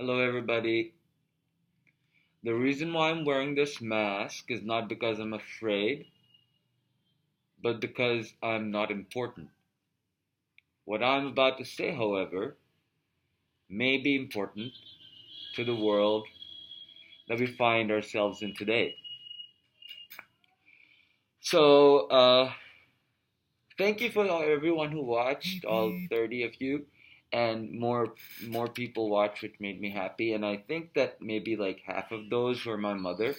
Hello, everybody. The reason why I'm wearing this mask is not because I'm afraid, but because I'm not important. What I'm about to say, however, may be important to the world that we find ourselves in today. So, thank you for everyone who watched, all 30 of you, and more people watched, which made me happy. And I think that maybe like half of those were my mother.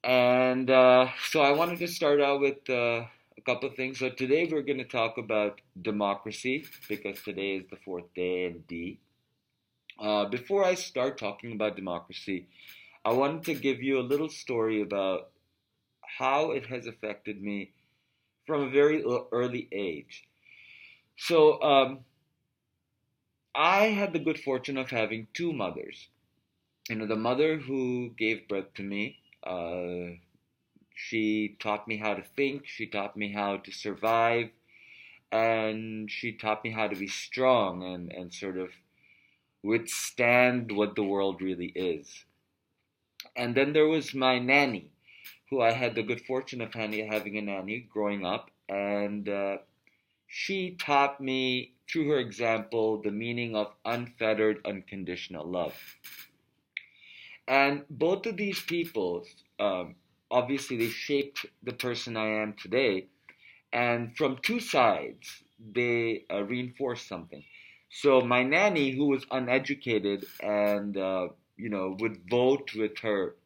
And so I wanted to start out with a couple of things. So today we're going to talk about democracy because today is the fourth day in D. Before I start talking about democracy, I wanted to give you a little story about how it has affected me from a very early age. So I had the good fortune of having two mothers. The mother who gave birth to me. She taught me how to think, she taught me how to survive, and she taught me how to be strong and sort of withstand what the world really is. And then there was my nanny, who I had the good fortune of having a nanny growing up, and she taught me through her example the meaning of unfettered, unconditional love. And both of these people, obviously, they shaped the person I am today. And from two sides, they reinforce something. So my nanny, who was uneducated and would vote with her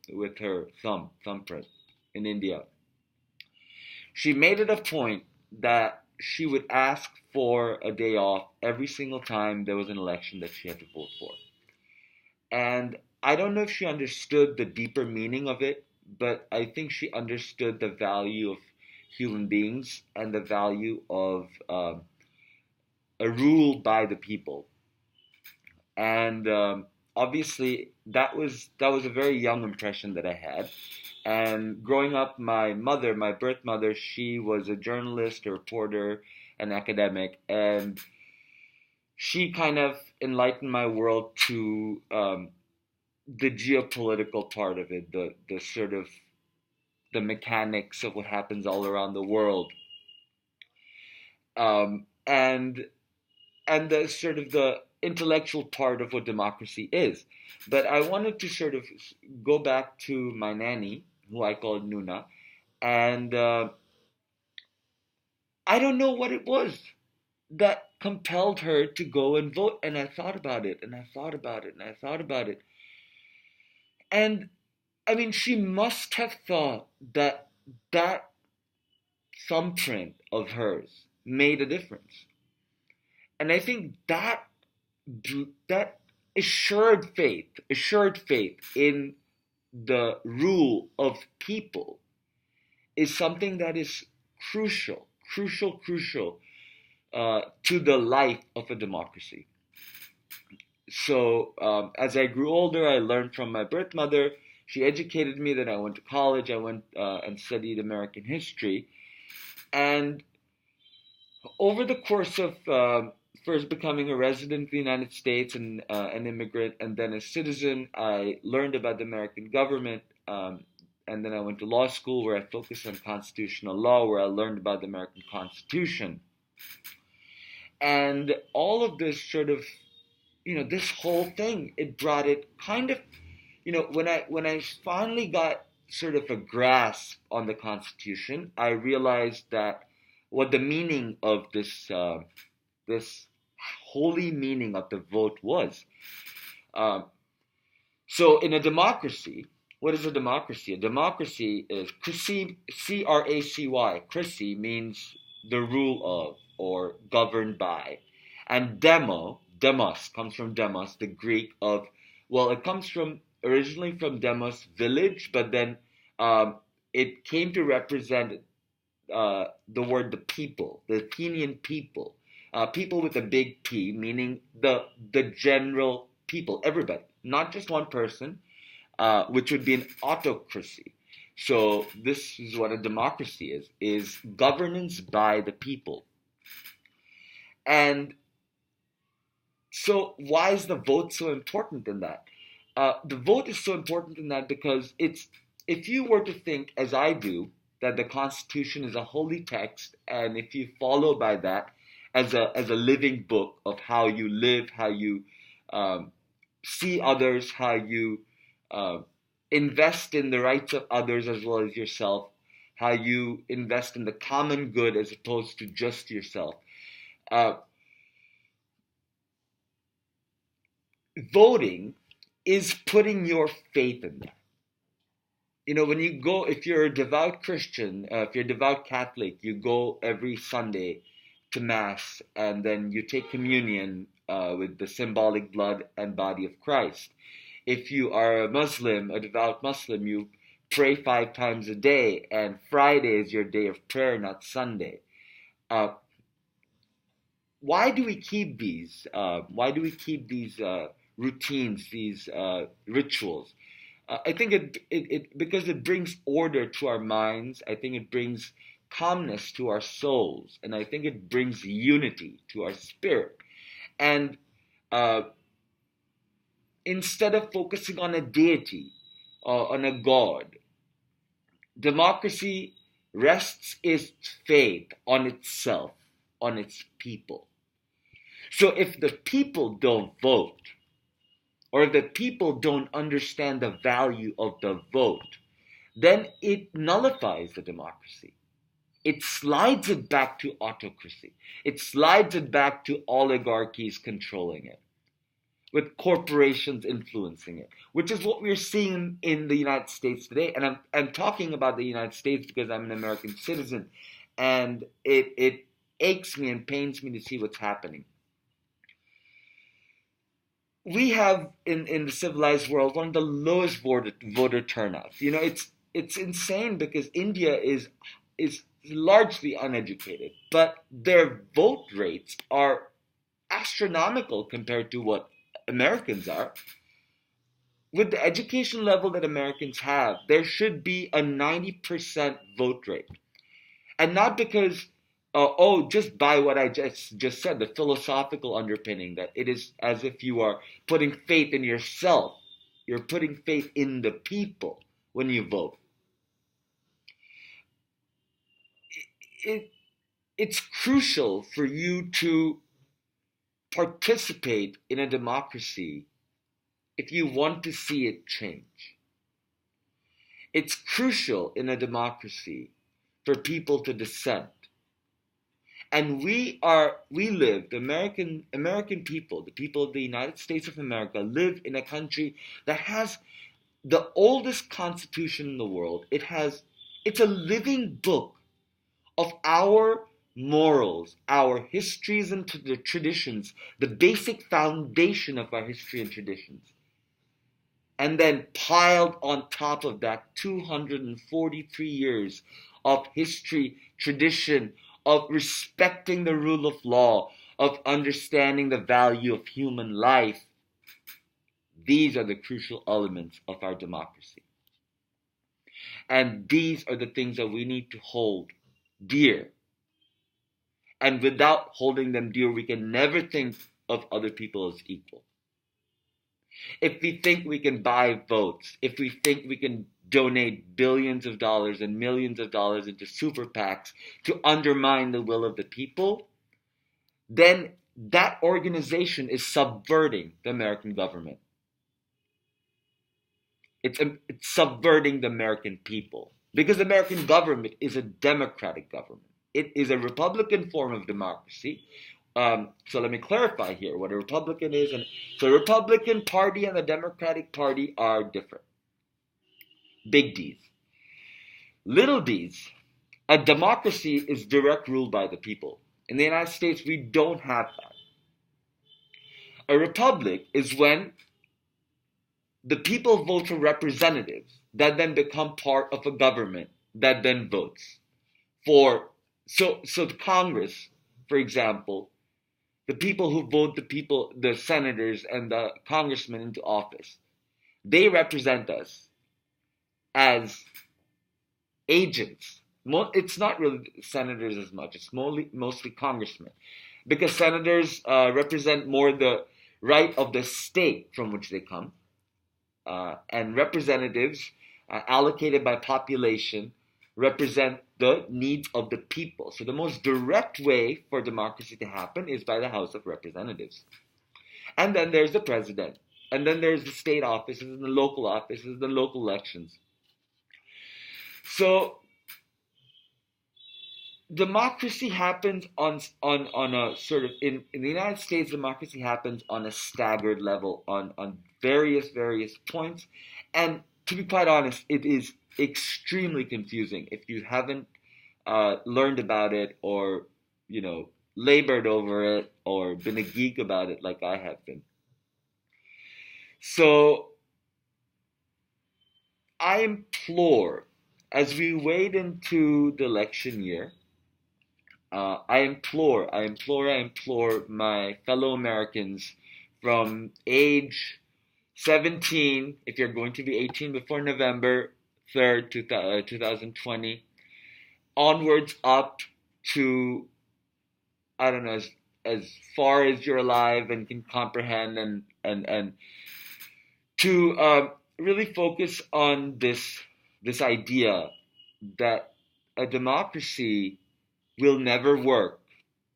thumbprint in India, she made it a point that she would ask for a day off every single time there was an election that she had to vote for. And I don't know if she understood the deeper meaning of it, but I think she understood the value of human beings and the value of a rule by the people. And obviously, that was a very young impression that I had. And growing up, my mother, my birth mother, she was a journalist, a reporter, an academic, and she kind of enlightened my world to the geopolitical part of it, the sort of the mechanics of what happens all around the world, um, and and the sort of the intellectual part of what democracy is. But I wanted to sort of go back to my nanny, who I called Nuna, and I don't know what it was that compelled her to go and vote. And I thought about it, and I thought about it, and I thought about it, and I mean, she must have thought that that thumbprint of hers made a difference. And I think that assured faith in the rule of people is something that is crucial to the life of a democracy. So as I grew older, I learned from my birth mother. She educated me. Then I went to college. I went and studied American history. And over the course of first becoming a resident of the United States and an immigrant, and then a citizen, I learned about the American government. And then I went to law school where I focused on constitutional law, where I learned about the American Constitution. And all of this sort of, this whole thing, it brought it kind of, when I finally got sort of a grasp on the Constitution, I realized that what the meaning of this holy meaning of the vote was. Um, so in a democracy, what is a democracy? A democracy is Cracy. Cracy means the rule of or governed by, and demos comes from demos, the Greek of, well, it comes from originally from demos, village, but then it came to represent the word the people, the Athenian people, people with a big P, meaning the general people, everybody, not just one person, which would be an autocracy. So this is what a democracy is governance by the people. And So why is the vote so important in that? The vote is so important in that because if you were to think, as I do, that the Constitution is a holy text, and if you follow by that as a living book of how you live, how you um, see others, how you uh, invest in the rights of others as well as yourself, how you invest in the common good as opposed to just yourself. Uh, Voting is putting your faith in that. You know, when you go, if you're a devout Christian, if you're a devout Catholic, you go every Sunday to Mass and then you take communion with the symbolic blood and body of Christ. If you are a Muslim, a devout Muslim, you pray 5 times a day, and Friday is your day of prayer, not Sunday. Uh, why do we keep these? Why do we keep these routines, these rituals? I think it because it brings order to our minds. I think it brings calmness to our souls, and I think it brings unity to our spirit. And uh, instead of focusing on a deity or on a god, democracy rests its faith on itself, on its people. So if the people don't vote, or if the people don't understand the value of the vote, then it nullifies the democracy. It slides it back to autocracy. It slides it back to oligarchies controlling it, with corporations influencing it, which is what we're seeing in the United States today. And I'm talking about the United States because I'm an American citizen, and it aches me and pains me to see what's happening. We have in the civilized world one of the lowest voter turnouts. You know, it's insane because India is largely uneducated, but their vote rates are astronomical compared to what Americans are. With the education level that Americans have, there should be a 90% vote rate. And not because, just by what I just said, the philosophical underpinning that it is as if you are putting faith in yourself. You're putting faith in the people when you vote. It's crucial for you to participate in a democracy if you want to see it change. It's crucial in a democracy for people to dissent. And the American people, the people of the United States of America, live in a country that has the oldest constitution in the world. It's a living book of our morals, our histories and the traditions, the basic foundation of our history and traditions. And then piled on top of that 243 years of history, tradition, of respecting the rule of law, of understanding the value of human life. These are the crucial elements of our democracy. And these are the things that we need to hold dear. And without holding them dear, we can never think of other people as equal. If we think we can buy votes, if we think we can donate billions of dollars and millions of dollars into super PACs to undermine the will of the people, then that organization is subverting the American government. It's subverting the American people. Because the American government is a democratic government. It is a Republican form of democracy. So let me clarify here what a Republican is. So the Republican Party and the Democratic Party are different. Big D's. Little D's. A democracy is direct rule by the people. In the United States, we don't have that. A republic is when the people vote for representatives that then become part of a government that then votes for. So the Congress, for example, the people who vote the senators and the congressmen into office, they represent us as agents. It's not really senators as much. It's mostly congressmen, because senators represent more the right of the state from which they come, and representatives allocated by population represent the needs of the people. So the most direct way for democracy to happen is by the House of Representatives. And then there's the president. And then there's the state offices and the local offices, the local elections. So democracy happens on a sort of, in the United States, democracy happens on a staggered level, on various points. And to be quite honest, it is extremely confusing if you haven't learned about it, or labored over it, or been a geek about it like I have been. So I implore, as we wade into the election year, I implore my fellow Americans from age 17, if you're going to be 18 before November 3rd, 2020, onwards up to, I don't know, as far as you're alive and can comprehend, and to really focus on this idea that a democracy will never work.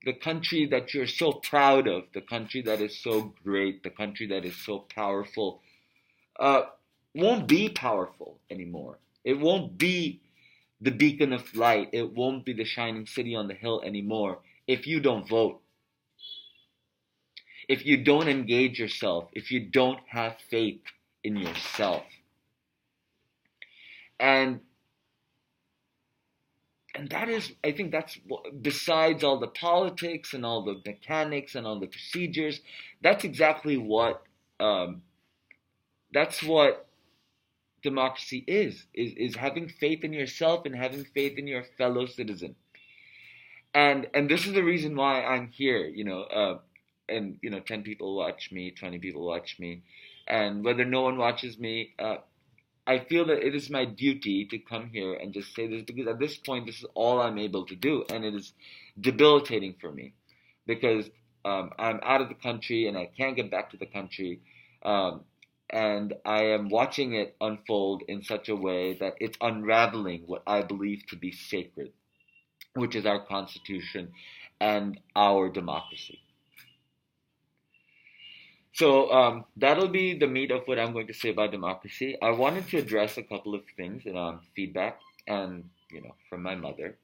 The country that you're so proud of, the country that is so great, the country that is so powerful, won't be powerful anymore. It won't be the beacon of light. It won't be the shining city on the hill anymore if you don't vote, if you don't engage yourself, if you don't have faith in yourself. And that is, I think that's, besides all the politics and all the mechanics and all the procedures, that's exactly what, that's what democracy is having faith in yourself and having faith in your fellow citizen. And this is the reason why I'm here, and 10 people watch me, 20 people watch me, and whether no one watches me, I feel that it is my duty to come here and just say this, because at this point, this is all I'm able to do. And it is debilitating for me, because I'm out of the country and I can't get back to the country. And I am watching it unfold in such a way that it's unraveling what I believe to be sacred, which is our Constitution and our democracy. So that'll be the meat of what I'm going to say about democracy. I wanted to address a couple of things, feedback, and from my mother.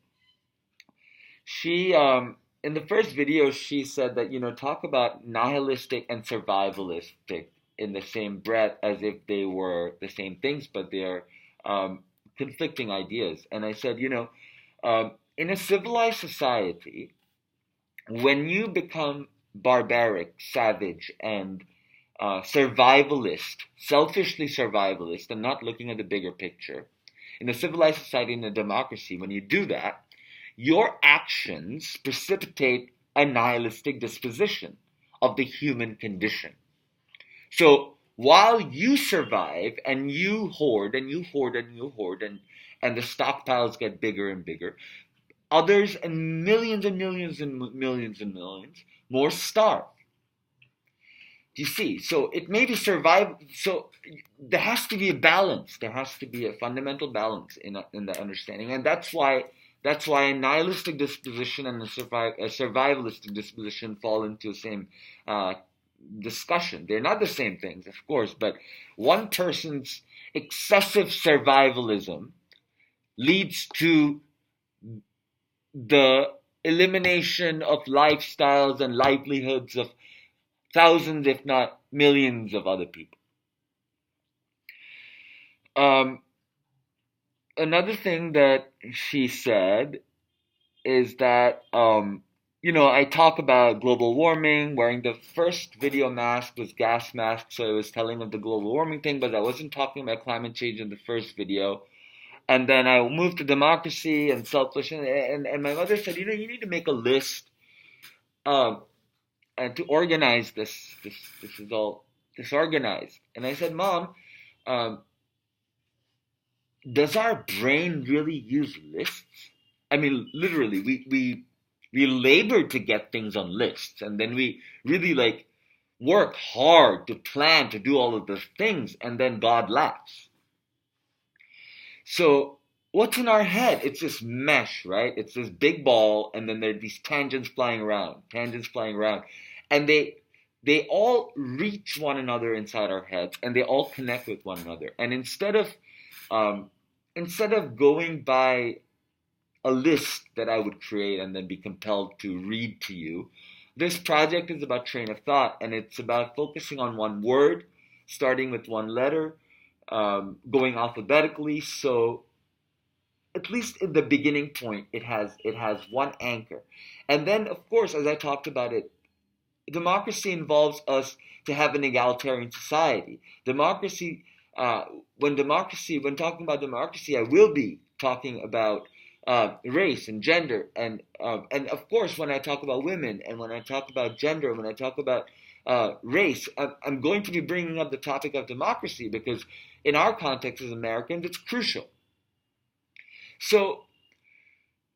She, in the first video, she said that talk about nihilistic and survivalistic in the same breath as if they were the same things, but they're conflicting ideas. And I said, in a civilized society, when you become barbaric, savage, and survivalist, selfishly survivalist, and not looking at the bigger picture, in a civilized society, in a democracy, when you do that, your actions precipitate a nihilistic disposition of the human condition. So while you survive and you hoard and you hoard and you hoard, and the stockpiles get bigger and bigger, others and millions and millions and millions and millions more starve. Do you see? So it may be survival. So there has to be a balance. There has to be a fundamental balance in the understanding, and that's why a nihilistic disposition and a survivalistic disposition fall into the same discussion. They're not the same things, of course, but one person's excessive survivalism leads to the elimination of lifestyles and livelihoods of thousands, if not millions, of other people. Another thing that she said is that, I talk about global warming. Wearing the first video mask was gas mask, so it was telling of the global warming thing, but I wasn't talking about climate change in the first video. And then I moved to democracy and selfish, and my mother said, you need to make a list and to organize this. This is all disorganized. And I said, Mom, does our brain really use lists? I mean, literally, we labor to get things on lists, and then we really work hard to plan to do all of those things, and then God laughs. So what's in our head? It's this mesh, right? It's this big ball, and then there are these tangents flying around, and they all reach one another inside our heads, and they all connect with one another. And um, instead of going by a list that I would create and then be compelled to read to you, this project is about train of thought, and it's about focusing on one word, starting with one letter, going alphabetically. So at least in the beginning point, it has one anchor, and then of course, as I talked about it, democracy involves us to have an egalitarian society. Democracy, uh, when talking about democracy, I will be talking about race and gender, and of course, when I talk about women, and when I talk about gender, when I talk about race, I'm going to be bringing up the topic of democracy because in our context as Americans, it's crucial. So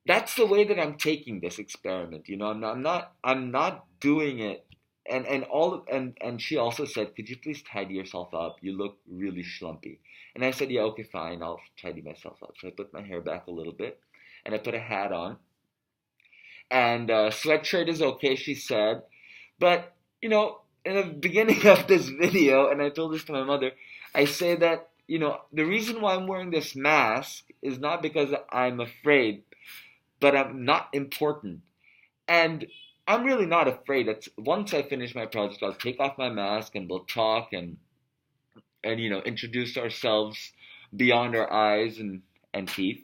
that's the way that I'm taking this experiment. I'm not doing it. And she also said, "Could you please tidy yourself up? You look really schlumpy." And I said, "Yeah, okay, fine. I'll tidy myself up." So I put my hair back a little bit, and I put a hat on, and sweatshirt is okay, she said. But in the beginning of this video, and I told this to my mother, I say that the reason why I'm wearing this mask is not because I'm afraid, but I'm not important. And I'm really not afraid. It's once I finish my project, I'll take off my mask and we'll talk and introduce ourselves beyond our eyes and teeth.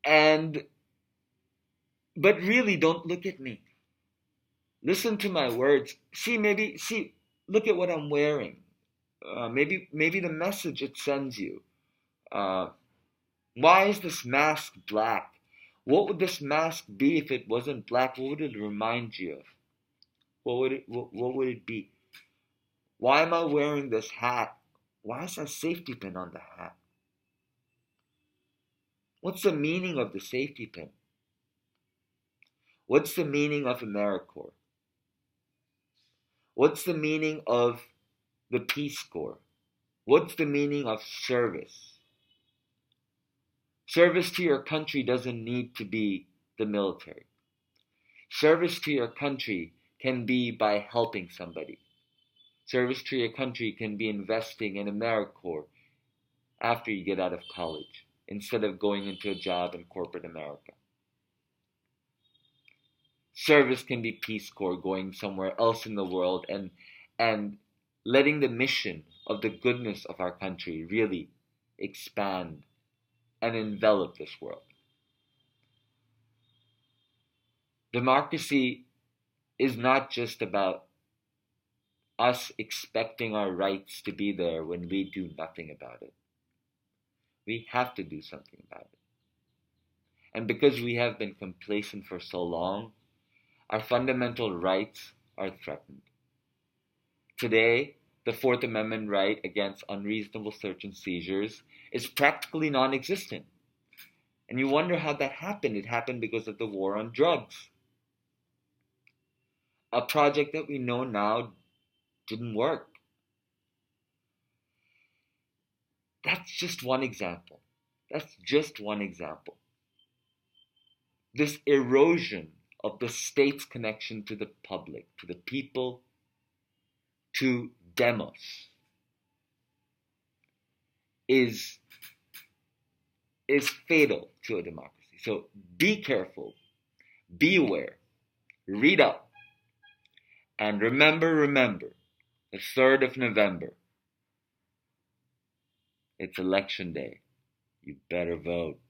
And but really, don't look at me. Listen to my words. See, look at what I'm wearing. Maybe the message it sends you. Uh, why is this mask black? What would this mask be if it wasn't black? What would it remind you of? What would it be? Why am I wearing this hat? Why is there a safety pin on the hat? What's the meaning of the safety pin? What's the meaning of AmeriCorps? What's the meaning of the Peace Corps? What's the meaning of service? Service to your country doesn't need to be the military. Service to your country can be by helping somebody. Service to your country can be investing in AmeriCorps after you get out of college, instead of going into a job in corporate America. Service can be Peace Corps, going somewhere else in the world and letting the mission of the goodness of our country really expand and envelop this world. Democracy is not just about us expecting our rights to be there when we do nothing about it. We have to do something about it. And because we have been complacent for so long, our fundamental rights are threatened. Today, the Fourth Amendment right against unreasonable search and seizures is practically non-existent. And you wonder how that happened. It happened because of the war on drugs. A project that we know now didn't work. That's just one example. This erosion of the state's connection to the public, to the people, to demos, is fatal to a democracy. So be careful, be aware, read up, and remember, the 3rd of November, it's election day. You better vote.